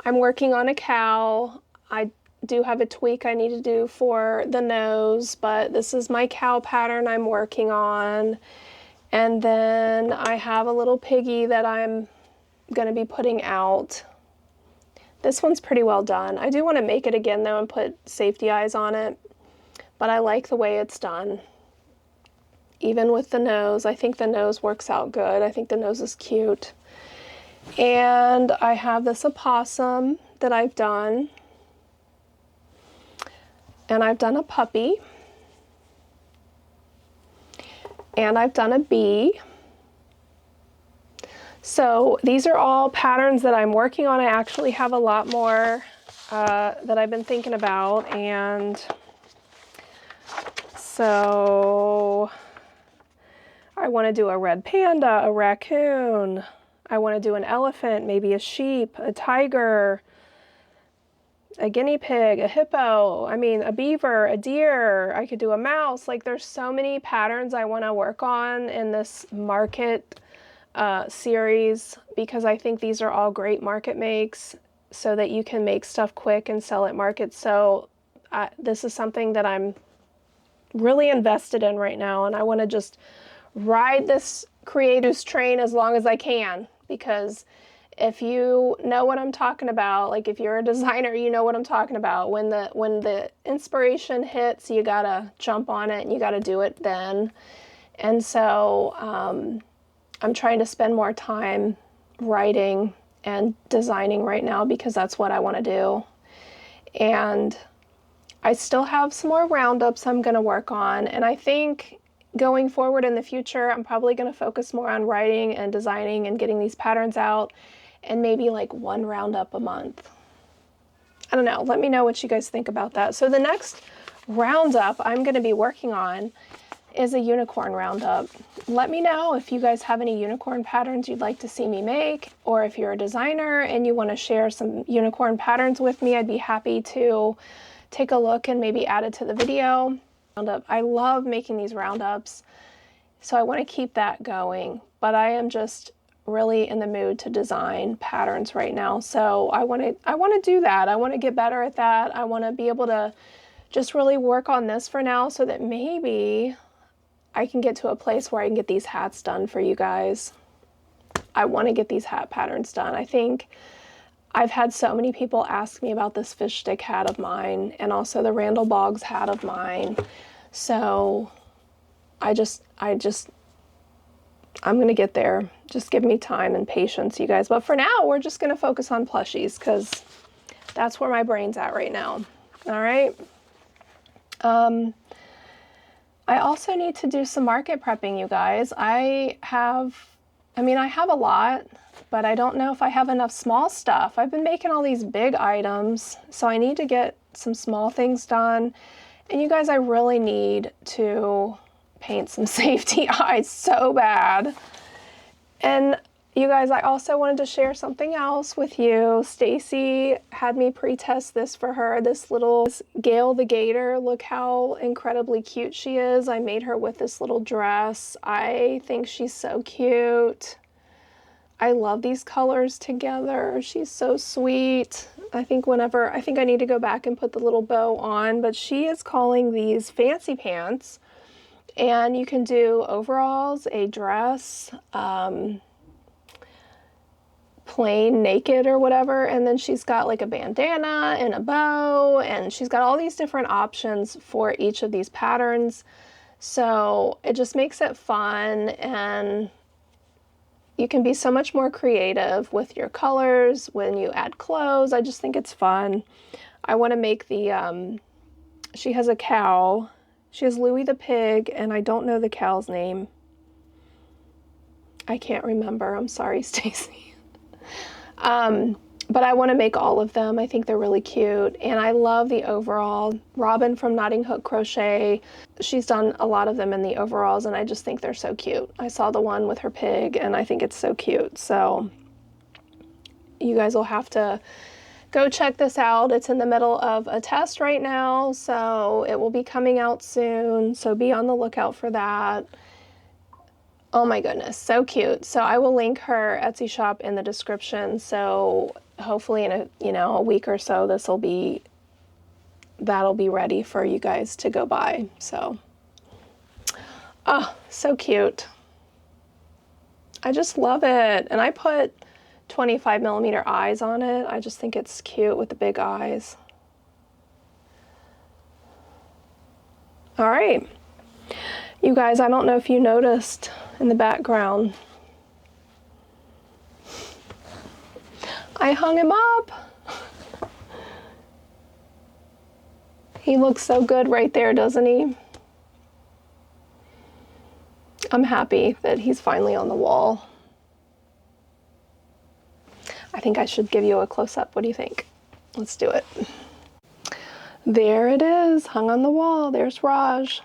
I'm working on a cow. I do have a tweak I need to do for the nose, but this is my cow pattern I'm working on. And then I have a little piggy that I'm going to be putting out. This one's pretty well done. I do want to make it again though and put safety eyes on it, but I like the way it's done. Even with the nose, I think the nose works out good. I think the nose is cute. And I have this opossum that I've done. And I've done a puppy. And I've done a bee. So these are all patterns that I'm working on. I actually have a lot more that I've been thinking about. And so I want to do a red panda, a raccoon. I want to do an elephant, maybe a sheep, a tiger, a guinea pig, a hippo, I mean, a beaver, a deer. I could do a mouse. Like, there's so many patterns I want to work on in this market series, because I think these are all great market makes so that you can make stuff quick and sell at market. So this is something that I'm really invested in right now, and I want to just ride this creators train as long as I can, because if you know what I'm talking about, like if you're a designer, you know what I'm talking about. When the inspiration hits, you gotta jump on it and you gotta do it then. And so I'm trying to spend more time writing and designing right now, because that's what I want to do. And I still have some more roundups I'm gonna work on, and I think going forward in the future, I'm probably gonna focus more on writing and designing and getting these patterns out, and maybe like one roundup a month. I don't know, let me know what you guys think about that. So the next roundup I'm gonna be working on is a unicorn roundup. Let me know if you guys have any unicorn patterns you'd like to see me make, or if you're a designer and you wanna share some unicorn patterns with me, I'd be happy to take a look and maybe add it to the video. Roundup. I love making these roundups, so I wanna keep that going, but I am just really in the mood to design patterns right now. So I want to do that. I want to get better at that. I want to be able to just really work on this for now, so that maybe I can get to a place where I can get these hats done for you guys. I want to get these hat patterns done. I think I've had so many people ask me about this fish stick hat of mine, and also the Randall Boggs hat of mine. So I'm gonna get there. Just give me time and patience, you guys. But for now, we're just gonna focus on plushies, because that's where my brain's at right now. All right. I also need to do some market prepping, you guys. I have I mean, I have a lot, but I don't know if I have enough small stuff. I've been making all these big items, so I need to get some small things done. And you guys, I really need to paint some safety eyes so bad. And you guys, I also wanted to share something else with you. Stacy had me pre-test this for her, this little Gail the Gator. Look how incredibly cute she is. I made her with this little dress. I think she's so cute. I love these colors together. She's so sweet. I think I need to go back and put the little bow on, but she is calling these fancy pants. And you can do overalls, a dress, plain naked or whatever, and then she's got like a bandana and a bow, and she's got all these different options for each of these patterns. So it just makes it fun, and you can be so much more creative with your colors when you add clothes. I just think it's fun. I want to make the she has a cow. She has Louie the pig, and I don't know the cow's name. I can't remember. I'm sorry, Stacy. But I want to make all of them. I think they're really cute. And I love the overall. Robin from Knotting Hook Crochet, she's done a lot of them in the overalls, and I just think they're so cute. I saw the one with her pig, and I think it's so cute. So you guys will have to go check this out. It's in the middle of a test right now, so it will be coming out soon. So be on the lookout for that. Oh my goodness, so cute. So I will link her Etsy shop in the description. So hopefully in a week or so, that'll be ready for you guys to go buy. So, oh, so cute. I just love it. And I put 25mm eyes on it. I just think it's cute with the big eyes. All right. You guys, I don't know if you noticed in the background, I hung him up. He looks so good right there, doesn't he? I'm happy that he's finally on the wall. I think I should give you a close-up. What do you think? Let's do it. There it is, hung on the wall. There's Raj.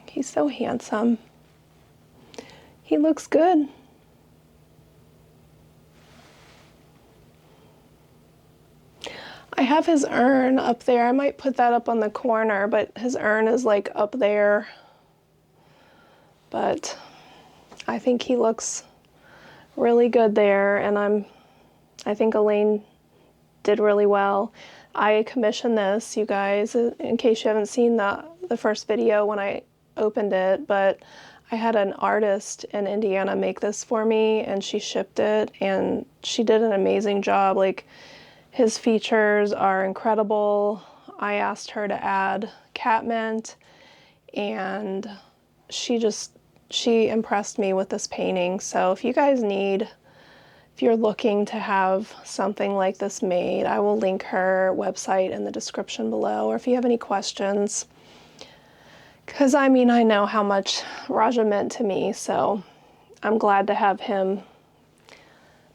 He's so handsome. He looks good. I have his urn up there. I might put that up on the corner, but his urn is like up there. But I think he looks really good there, and I think Elaine did really well. I commissioned this, you guys, in case you haven't seen the first video when I opened it, but I had an artist in Indiana make this for me, and she shipped it, and she did an amazing job. Like, his features are incredible. I asked her to add catmint, and she impressed me with this painting. So if you guys if you're looking to have something like this made, I will link her website in the description below, or if you have any questions. Because, I mean, I know how much Raja meant to me, so I'm glad to have him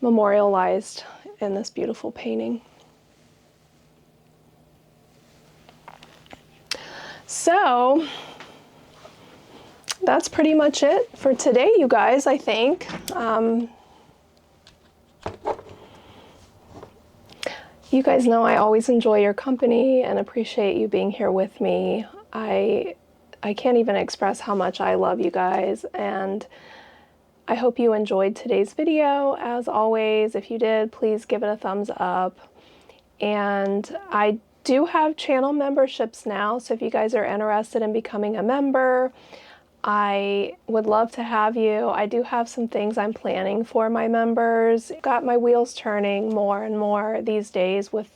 memorialized in this beautiful painting. So, that's pretty much it for today, you guys, I think. You guys know I always enjoy your company and appreciate you being here with me. I can't even express how much I love you guys, and I hope you enjoyed today's video. As always, if you did, please give it a thumbs up. And I do have channel memberships now, so if you guys are interested in becoming a member, I would love to have you. I do have some things I'm planning for my members. Got my wheels turning more and more these days with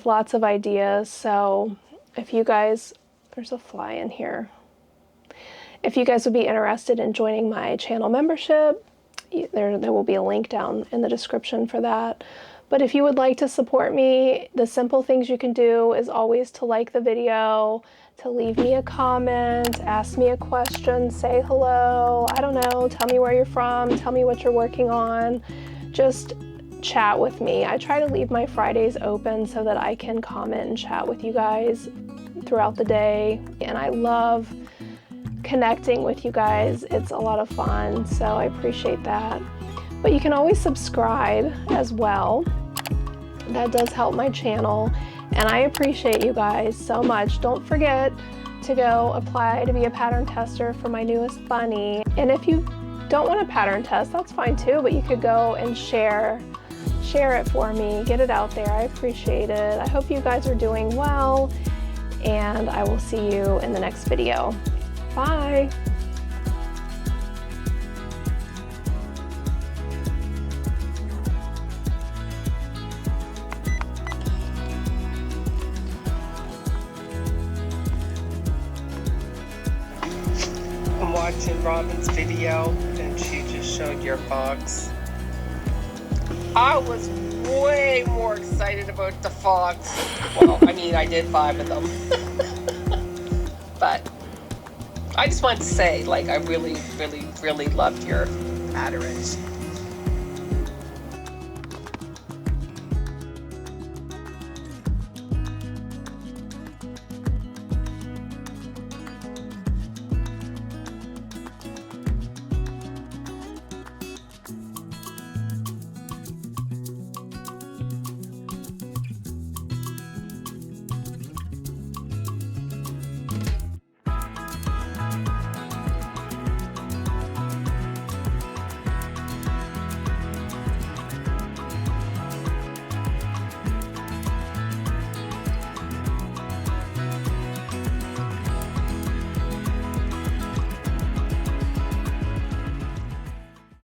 lots of ideas. So if you guys, there's a fly in here. If you guys would be interested in joining my channel membership, there will be a link down in the description for that. But if you would like to support me, the simple things you can do is always to like the video, to leave me a comment, ask me a question, say hello, I don't know, tell me where you're from, tell me what you're working on, just chat with me. I try to leave my Fridays open so that I can comment and chat with you guys throughout the day, and I love connecting with you guys. It's a lot of fun, so I appreciate that. But you can always subscribe as well. That does help my channel, and I appreciate you guys so much. Don't forget to go apply to be a pattern tester for my newest bunny. And if you don't want to pattern test, that's fine too, but you could go and share it for me, get it out there. I appreciate it. I hope you guys are doing well, and I will see you in the next video. Bye. I'm watching Robin's video and she just showed your fox. I was way more excited about the fox. Well, I mean, I did 5 of them. But I just wanted to say, like, I really, really, really loved your patterns.